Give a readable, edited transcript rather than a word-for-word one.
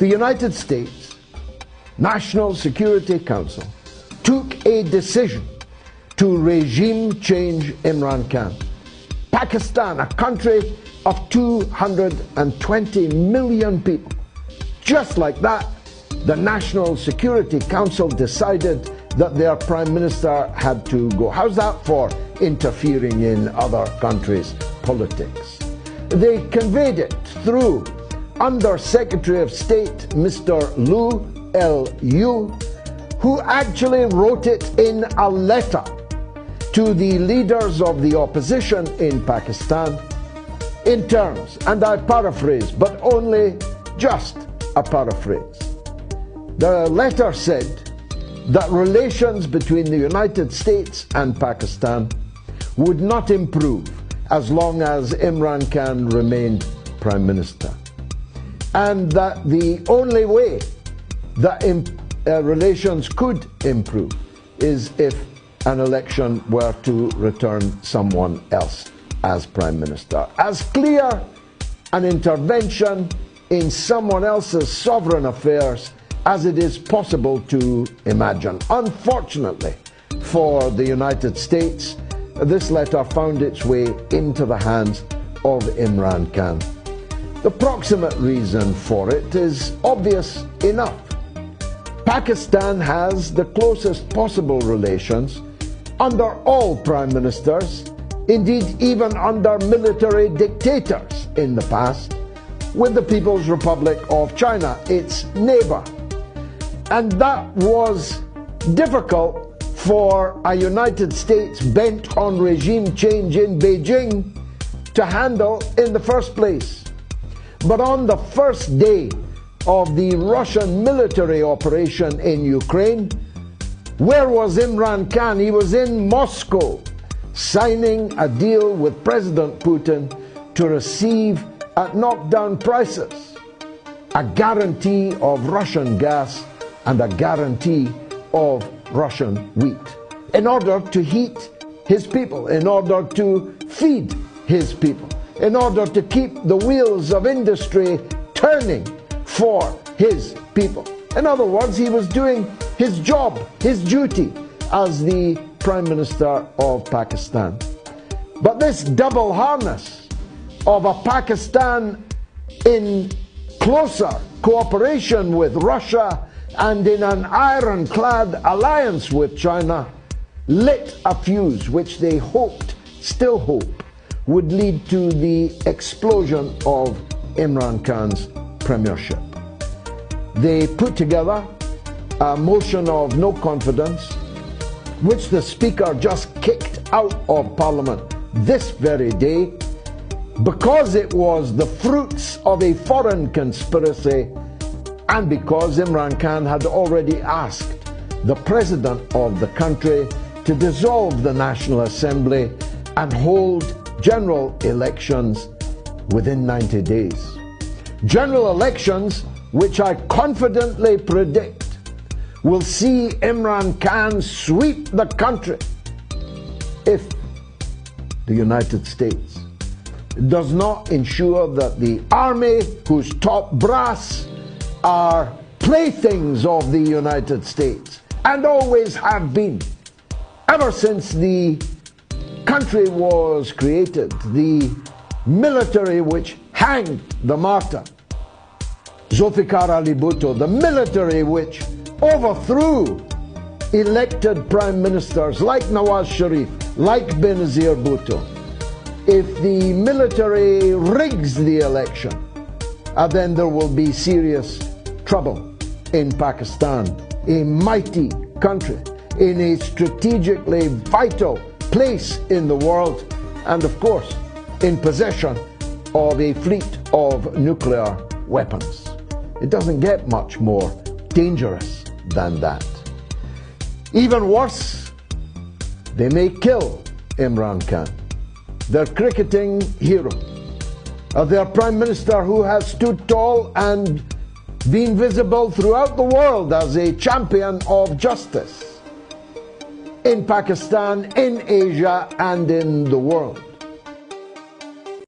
The United States National Security Council took a decision to regime change Imran Khan. Pakistan, a country of 220 million people, just like that, the National Security Council decided that their Prime Minister had to go. How's that for interfering in other countries' politics? They conveyed it through Under Secretary of State Mr. Lu, who actually wrote it in a letter to the leaders of the opposition in Pakistan in terms, and I paraphrase, but only just a paraphrase. The letter said that relations between the United States and Pakistan would not improve as long as Imran Khan remained Prime Minister, and that the only way that relations could improve is if an election were to return someone else as Prime Minister. As clear an intervention in someone else's sovereign affairs as it is possible to imagine. Unfortunately for the United States, this letter found its way into the hands of Imran Khan. The proximate reason for it is obvious enough. Pakistan has the closest possible relations under all prime ministers, indeed even under military dictators in the past, with the People's Republic of China, its neighbor. And that was difficult for a United States bent on regime change in Beijing to handle in the first place. But on the first day of the Russian military operation in Ukraine, where was Imran Khan? He was in Moscow, signing a deal with President Putin to receive, at knockdown prices, a guarantee of Russian gas and a guarantee of Russian wheat, in order to heat his people, in order to feed his people, in order to keep the wheels of industry turning for his people. In other words, he was doing his job, his duty as the Prime Minister of Pakistan. But this double harness of a Pakistan in closer cooperation with Russia and in an ironclad alliance with China lit a fuse which they hoped, still hope, would lead to the explosion of Imran Khan's premiership. They put together a motion of no confidence, which the Speaker just kicked out of Parliament this very day, because it was the fruits of a foreign conspiracy, and because Imran Khan had already asked the President of the country to dissolve the National Assembly and hold general elections within 90 days. General elections which I confidently predict will see Imran Khan sweep the country if the United States does not ensure that the army, whose top brass are playthings of the United States and always have been ever since the country was created, the military which hanged the martyr Zulfikar Ali Bhutto, the military which overthrew elected prime ministers like Nawaz Sharif, like Benazir Bhutto. If the military rigs the election, then there will be serious trouble in Pakistan, a mighty country in a strategically vital place in the world, and of course in possession of a fleet of nuclear weapons. It doesn't get much more dangerous than that. Even worse, they may kill Imran Khan, their cricketing hero, their Prime Minister who has stood tall and been visible throughout the world as a champion of justice in Pakistan, in Asia, and in the world.